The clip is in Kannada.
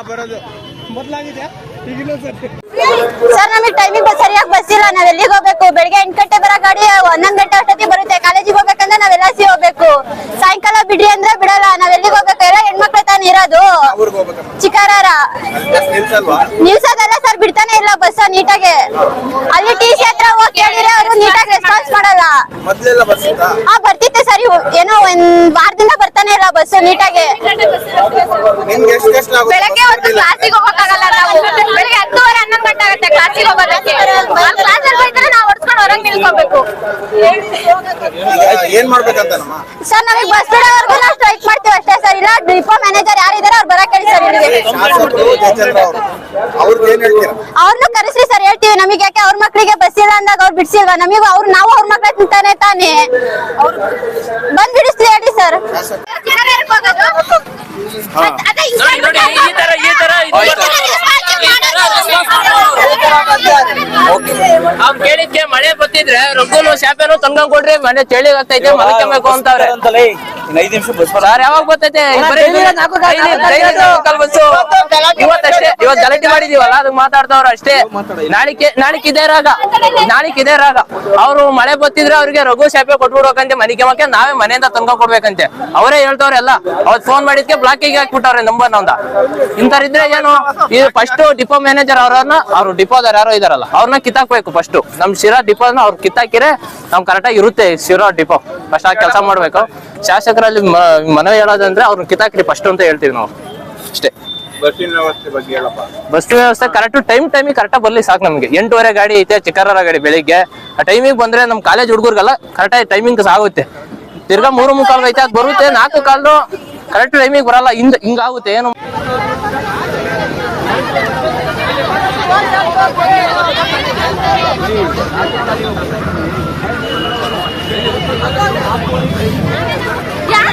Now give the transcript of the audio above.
ಬರೋದು ಮೊದಲಾಗಿದೆ ಸರ್ ನಮಗೆ ಟೈಮಿಂಗ್ ಸರಿಯಾಗಿ ಬಸ್ ಇಲ್ಲ. ನಾವ್ ಎಲ್ಲಿಗೆ ಹೋಗ್ಬೇಕು? ಬೆಳಿಗ್ಗೆ 8 ಗಂಟೆ ಬರೋ ಗಾಡಿ 11 ಗಂಟೆ ಅಷ್ಟೊತ್ತಿಗೆ ಬರುತ್ತೆ. ಕಾಲೇಜಿಗೆ ಹೋಗ್ಬೇಕಂದ್ರೆ ನಾವೆಲ್ಲ ಹೋಗ್ಬೇಕು. ಸಾಯಂಕಾಲ ಬಿಡ್ರಿ ಅಂದ್ರೆ ಬಿಡಲ್ಲ. ನಾವ್ ಎಲ್ಲಿಗೆ ಹೋಗ್ಬೇಕು? ಎಲ್ಲ ಹೆಣ್ಮಕ್ಳು ತಾನೇ ಇರೋದು. ಚಿಕ್ಕಾರಾರ ನಿಲ್ಸೋದಲ್ಲ ಸರ್, ಬಿಡ್ತಾನೆ ಇಲ್ಲ ಬಸ್ ನೀಟಾಗಿ. ಅಲ್ಲಿ ಟಿ.ಸಿ ಹತ್ರ ಹೋಗಿ ಕೇಳಿದ್ರೆ ಅವರು ನೀಟಾಗಿ ರೆಸ್ಪಾನ್ಸ್ ಮಾಡಲ್ಲ. ಬರ್ತಿತ್ತೆ ಸರಿ, ಏನೋ ಒಂದ್ ವಾರದಿಂದ ಬರ್ತಾನೆ ಇಲ್ಲ ಬಸ್ ನೀಟಾಗಿ. ಬೆಳಗ್ಗೆ ಹೊತ್ತು ಕ್ಲಾಸಿಗೆ ಹೋಗಕ್ಕಾಗಲ್ಲ. ನಾವು ಬೆಳಿಗ್ಗೆ 10:30 11 ಗಂಟೆ ಆಗುತ್ತೆ ಕ್ಲಾಸಿಗೆ ಹೋಗೋದಕ್ಕೆ. ಕ್ಲಾಸಲ್ಲಿ ಹೋಯ್ತಾರೆ ನಾವು ಹೊಡ್ಸ್ಕೊಂಡು ಹೊರಗೆ ನಿಲ್ಕೋಬೇಕು. ಏನ್ ಮಾಡ್ಬೇಕಂತ ಸರ್ ನಮಗೆ ಬಸ್ ಬಿಡೋವರೆಗೂ ನಾವು ಸ್ಟ್ರೈಕ್ ಮಾಡ್ತೀವಿ ಅಷ್ಟೇ ಸರ್. ಇಲ್ಲ ಡಿಪೋ ಮ್ಯಾನೇಜರ್ ಯಾರಿದ್ದಾರೆ ಅವ್ರು ಬರಕ್ ಹೇಳಿ ಸರ್. ಅವ್ರನ್ನೂ ಕರೆಸ್ರಿ ಸರ್, ಹೇಳ್ತೀವಿ. ನಮಗೆ ಯಾಕೆ ಅವ್ರ ಮಕ್ಳಿಗೆ ಬಸ್ ಇಲ್ಲ ಅಂದಾಗ ಅವ್ರು ಬಿಡ್ಸಿಲ್ವಾ? ನಮಗೂ ನಾವು ಅವ್ರ ಮಕ್ಳ ತಿಂತಾನೆ ತಾನೇ ಬಂದ್ ಬಿಡಿಸ್ಲಿ ಹೇಳಿ ಸರ್. ಅವ್ರು ಕೇಳಿದ್ಕೆ ಮಳೆ ಬರ್ತಿದ್ರೆ ರಘುನು ಶಾಪೆನು ತಂದ್ಕೊಂಡ್ ಕೊಡ್ರಿ, ಮನೆ ಚಳಿ ಆಗ್ತೈತೆ ಮಲ್ಕೊಬೇಕು ಅಂತವ್ರೆ. ಸರ್ ಯಾವಾಗ ಬರ್ತೈತೆ? ಇವತ್ತಷ್ಟೇ, ಇವತ್ತು ಗಲಾಟೆ ಮಾಡಿದೀವಲ್ಲ ಅದಕ್ಕೆ ಮಾತಾಡ್ತಾವ್ರ ಅಷ್ಟೇ. ನಾಳಿಕ್ ಇದೇ ರಾಗ. ಅವ್ರು ಮಳೆ ಬರ್ತಿದ್ರೆ ಅವ್ರಿಗೆ ರಘು ಶಾಪೆ ಕೊಟ್ಬಿಡ್ಬೇಕಂತೆ ಮನೆಗೆ ಮಕ್ಕೆ. ನಾವೇ ಮನೆಯಿಂದ ತಂದ್ಕೊಂಡ್ ಕೊಡ್ಬೇಕಂತೆ. ಅವರೇ ಹೇಳ್ತವ್ರೆ ಎಲ್ಲ. ಅವತ್ ಫೋನ್ ಮಾಡಿದ್ಕೆ ಬ್ಲಾಕಿಗೆ ಹಾಕ್ಬಿಟ್ಟವ್ರೆ ನಂಬರ್ ನಮ್ದ. ಇಂಥವ್ರಿದ್ರೆ ಏನು? ಇದು ಫಸ್ಟ್ ಡಿಪೋ ಮ್ಯಾನೇಜರ್ ಅವ್ರು ಡಿಪೋದವ್ರು ಯಾರೋ ಇದಾರಲ್ಲ ಅವ್ರನ್ನ ಕಿತ್ತಾಕ್ಬೇಕು ಫಸ್ಟ್. ನಮ್ ಶಿರಾ ಡಿಪೋನ ಅವ್ರು ಕಿತ್ತಾಕಿರೆ ನಮ್ ಕರೆಕ್ಟಾಗಿ ಇರುತ್ತೆ ಶಿರಾ ಡಿಪೋ. ಫಸ್ಟ್ ಆ ಕೆಲಸ ಮಾಡ್ಬೇಕು. ಶಾಸಕರಲ್ಲಿ ಮನವಿ ಹೇಳೋದಂದ್ರೆ ಅವ್ರನ್ನ ಕಿತ್ತಾಕ್ರಿ ಫಸ್ಟ್ ಅಂತ ಹೇಳ್ತೀವಿ ನಾವು ಅಷ್ಟೇ. ಬಸ್ ವ್ಯವಸ್ಥೆ ಕರೆಕ್ಟ್ ಟೈಮಿಗೆ ಕರೆಕ್ಟಾಗಿ ಬರ್ಲಿ ಸಾಕು ನಮ್ಗೆ. 8:30 ಗಾಡಿ ಐತೆ ಚಿಕ್ಕರ ಗಾಡಿ ಬೆಳಿಗ್ಗೆ. ಆ ಟೈಮಿಗೆ ಬಂದ್ರೆ ನಮ್ ಕಾಲೇಜ್ ಹುಡುಗರ್ಗೆಲ್ಲ ಕರೆಕ್ಟಾಗಿ ಟೈಮಿಂಗ್ ಆಗುತ್ತೆ. ತಿರ್ಗಾ 3:45 ಐತೆ ಅದು ಬರುತ್ತೆ. 4 ಕಾಲು ಕರೆಕ್ಟ್ ಟೈಮಿಗೆ ಬರಲ್ಲ. ಹಿಂಗಾಗುತ್ತೆ ಏನು. Yeah.